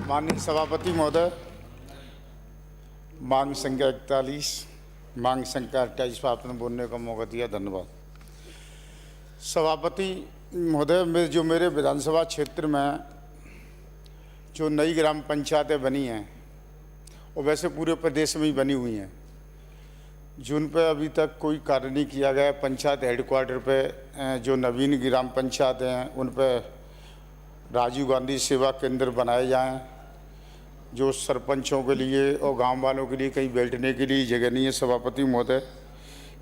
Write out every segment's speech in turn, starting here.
माननीय सभापति महोदय, मांग संख्या 41, मांग संख्या 28 पर आपने बोलने का मौका दिया, धन्यवाद। सभापति महोदय, मेरे विधानसभा क्षेत्र में जो नई ग्राम पंचायतें बनी हैं और वैसे पूरे प्रदेश में ही बनी हुई हैं, जिन पर अभी तक कोई कार्य नहीं किया गया। पंचायत हेडक्वार्टर पे जो नवीन ग्राम पंचायतें हैं उन पर राजीव गांधी सेवा केंद्र बनाए जाएं, जो सरपंचों के लिए और गांव वालों के लिए कहीं बैठने के लिए जगह नहीं है। सभापति महोदय,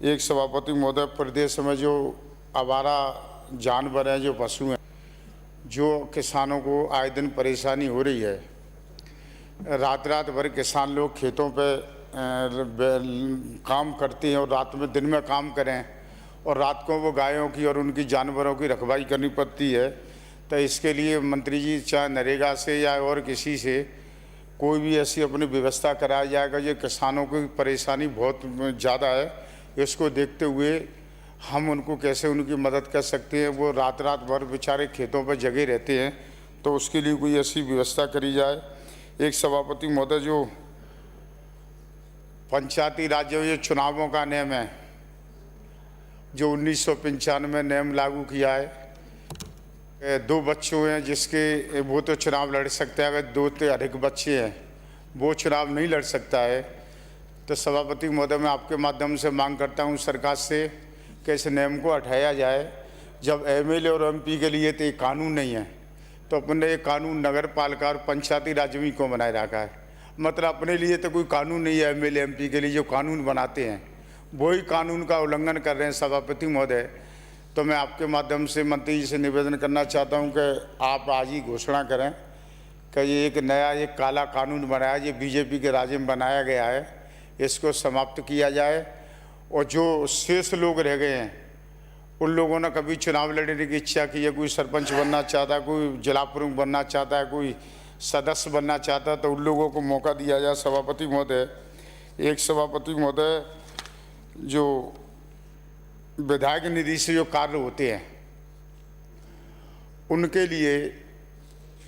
एक सभापति महोदय, प्रदेश में जो आवारा जानवर हैं, जो पशु हैं, जो किसानों को आए दिन परेशानी हो रही है। रात रात भर किसान लोग खेतों पे काम करते हैं और रात में दिन में काम करें और रात को वो गायों की और उनकी जानवरों की रखवाली करनी पड़ती है। तो इसके लिए मंत्री जी चाहे नरेगा से या और किसी से कोई भी ऐसी अपनी व्यवस्था कराया जाएगा। ये किसानों की परेशानी बहुत ज़्यादा है, इसको देखते हुए हम उनको कैसे उनकी मदद कर सकते हैं। वो रात रात भर बेचारे खेतों पर जगे रहते हैं, तो उसके लिए कोई ऐसी व्यवस्था करी जाए। एक सभापति महोदय, जो पंचायती राज जो चुनावों का नियम है, जो 1995 में नियम लागू किया है, 2 बच्चों हैं जिसके वो तो चुनाव लड़ सकता है, अगर 2 से अधिक बच्चे हैं वो चुनाव नहीं लड़ सकता है। तो सभापति महोदय, मैं आपके माध्यम से मांग करता हूं सरकार से कि इस नियम को हटाया जाए। जब एमएलए और एमपी के लिए तो ये कानून नहीं है, तो अपने ये कानून नगर पालिका और पंचायती राज में को बनाए रखा है। मतलब अपने लिए तो कोई कानून नहीं है, एमएलए एमपी के लिए जो कानून बनाते हैं वही कानून का उल्लंघन कर रहे हैं। सभापति महोदय, तो मैं आपके माध्यम से मंत्री जी से निवेदन करना चाहता हूं कि आप आज ही घोषणा करें कि ये एक नया एक काला कानून बनाया, ये बीजेपी के राज्य में बनाया गया है, इसको समाप्त किया जाए। और जो शेष लोग रह गए हैं, उन लोगों ने कभी चुनाव लड़ने की इच्छा की है, कोई सरपंच बनना चाहता है, कोई जिला प्रमुख बनना चाहता है, कोई सदस्य बनना चाहता है, तो उन लोगों को मौका दिया जाए। सभापति महोदय, एक सभापति महोदय, जो विधायक निधि से जो कार्य होते हैं उनके लिए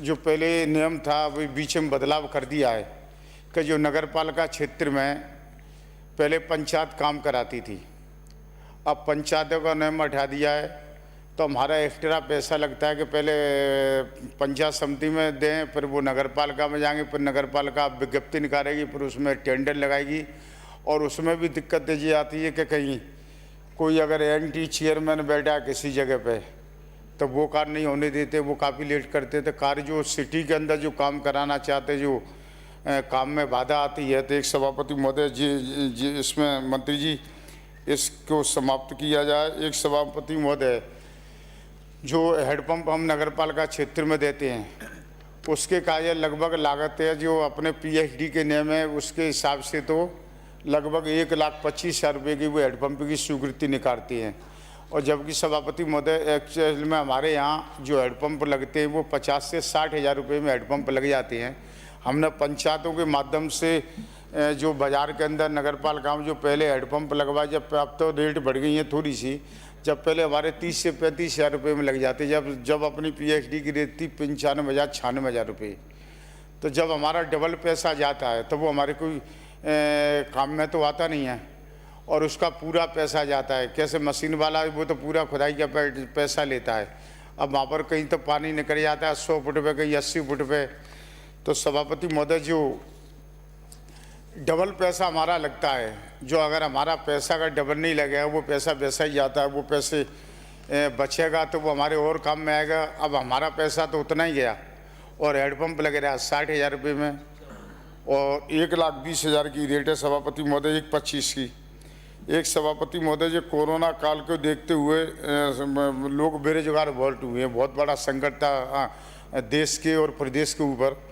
जो पहले नियम था वो बीच में बदलाव कर दिया है कि जो नगर पालिका क्षेत्र में पहले पंचायत काम कराती थी, अब पंचायतों का नियम हटा दिया है। तो हमारा एक्स्ट्रा पैसा लगता है कि पहले पंचायत समिति में दें, फिर वो नगर पालिका में जाएंगे, फिर नगर पालिका विज्ञप्ति निकालेगी, फिर उसमें टेंडर लगाएगी। और उसमें भी दिक्कत ये आती है कि कहीं कोई अगर एंटी चेयरमैन बैठा है किसी जगह पे, तो वो कार्य नहीं होने देते, वो काफ़ी लेट करते थे कार्य। जो सिटी के अंदर जो काम कराना चाहते, जो काम में बाधा आती है, तो एक सभापति महोदय जी इसमें मंत्री जी इसको समाप्त किया जाए। एक सभापति महोदय, जो हेडपम्प हम नगर पालिका क्षेत्र में देते हैं उसके कार्य लगभग लागत है जो अपने पीएचडी के नियम है उसके हिसाब से तो लगभग 1,25,000 रुपये की वो हेडपम्प की स्वीकृति निकालती हैं। और जबकि सभापति महोदय, एक्चुअल में हमारे यहाँ जो हेडपम्प लगते हैं वो 50 से 60 हज़ार रुपये में हेडपम्प लग जाते हैं। हमने पंचायतों के माध्यम से जो बाज़ार के अंदर नगर पालिका में जो पहले हेडपम्प लगवाए, जब अब तो रेट बढ़ गई है थोड़ी सी, जब पहले हमारे 30 से 35 हज़ार रुपये में लग जाते, जब अपनी पीएचडी की रेट थी 95,000 96,000 रुपये। तो जब हमारा डबल पैसा जाता है तो वो हमारे कोई काम में तो आता नहीं है और उसका पूरा पैसा जाता है। कैसे मशीन वाला वो तो पूरा खुदाई का पैसा लेता है, अब वहाँ पर कहीं तो पानी निकल जाता है 100 फुट पे, कहीं 80 फुट पे। तो सभापति महोदय, जो डबल पैसा हमारा लगता है, जो अगर हमारा पैसा का डबल नहीं लगेगा वो पैसा वैसा ही जाता है, वो पैसे बचेगा तो वो हमारे और काम में आएगा। अब हमारा पैसा तो उतना ही गया और हेडपम्प लग रहा है 60 हज़ार रुपये में और 1,20,000 की रेट है सभापति महोदय, 1,25,000 की। एक सभापति महोदय, जो कोरोना काल को देखते हुए लोग बेरोजगार बहुत हुए हैं, बहुत बड़ा संकट था देश के और प्रदेश के ऊपर।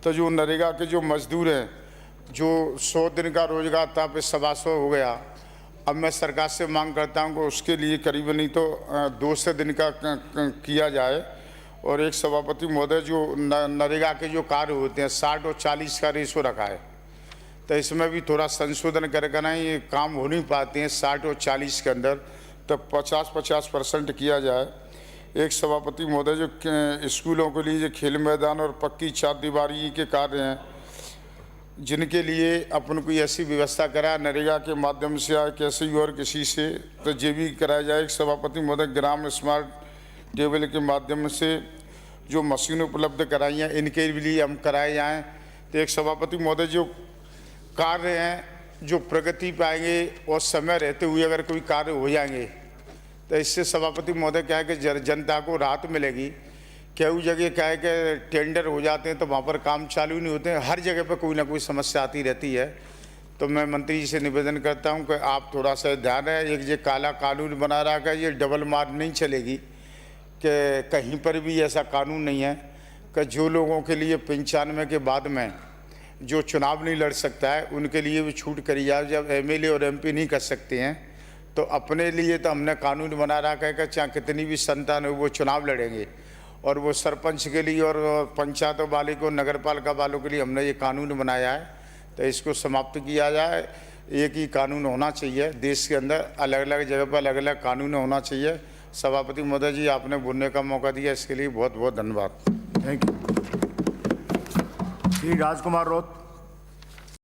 तो जो नरेगा के जो मजदूर हैं, जो 100 दिन का रोजगार था फिर 125 हो गया, अब मैं सरकार से मांग करता हूं कि उसके लिए करीबन नहीं तो 200 दिन का किया जाए। और एक सभापति महोदय, जो नरेगा के जो कार्य होते हैं 60 और 40 का रेशो रखा है, तो इसमें भी थोड़ा संशोधन करके ना ये काम हो नहीं पाते हैं 60 और 40 के अंदर, तो 50-50% किया जाए। एक सभापति महोदय, जो स्कूलों के लिए जो खेल मैदान और पक्की चारदीवारी के कार्य हैं, जिनके लिए अपन कोई ऐसी व्यवस्था करा नरेगा के माध्यम से या कैसे भी और किसी से, तो ये भी कराया जाए। एक सभापति महोदय, ग्राम स्मार्ट टेबल के माध्यम से जो मशीन उपलब्ध कराई हैं, इनके लिए हम कराए जाएँ। तो एक सभापति महोदय, जो कार्य हैं जो प्रगति पाएंगे और समय रहते हुए अगर कोई कार्य हो जाएंगे तो इससे सभापति महोदय क्या है कि जनता को राहत मिलेगी। कई जगह क्या है कि टेंडर हो जाते हैं तो वहाँ पर काम चालू नहीं होते हैं, हर जगह पर कोई ना कोई समस्या आती रहती है। तो मैं मंत्री जी से निवेदन करता हूँ कि आप थोड़ा सा ध्यान है, एक ये काला कानून बना रहा है, ये डबल मार नहीं चलेगी कि कहीं पर भी ऐसा कानून नहीं है कि जो लोगों के लिए 95 के बाद में जो चुनाव नहीं लड़ सकता है उनके लिए भी छूट करी जाए। जब एमएलए और एमपी नहीं कर सकते हैं तो अपने लिए तो हमने कानून बना रखा है कि चाहे कितनी भी संतान हो वो चुनाव लड़ेंगे, और वो सरपंच के लिए और पंचायतों वाले को, नगर पालिका वालों के लिए हमने ये कानून बनाया है। तो इसको समाप्त किया जाए। एक ही कानून होना चाहिए देश के अंदर, अलग अलग जगह पर अलग अलग कानून होना चाहिए। सभापति महोदय जी, आपने बोलने का मौका दिया, इसके लिए बहुत बहुत धन्यवाद। Thank you. श्री राजकुमार राउत।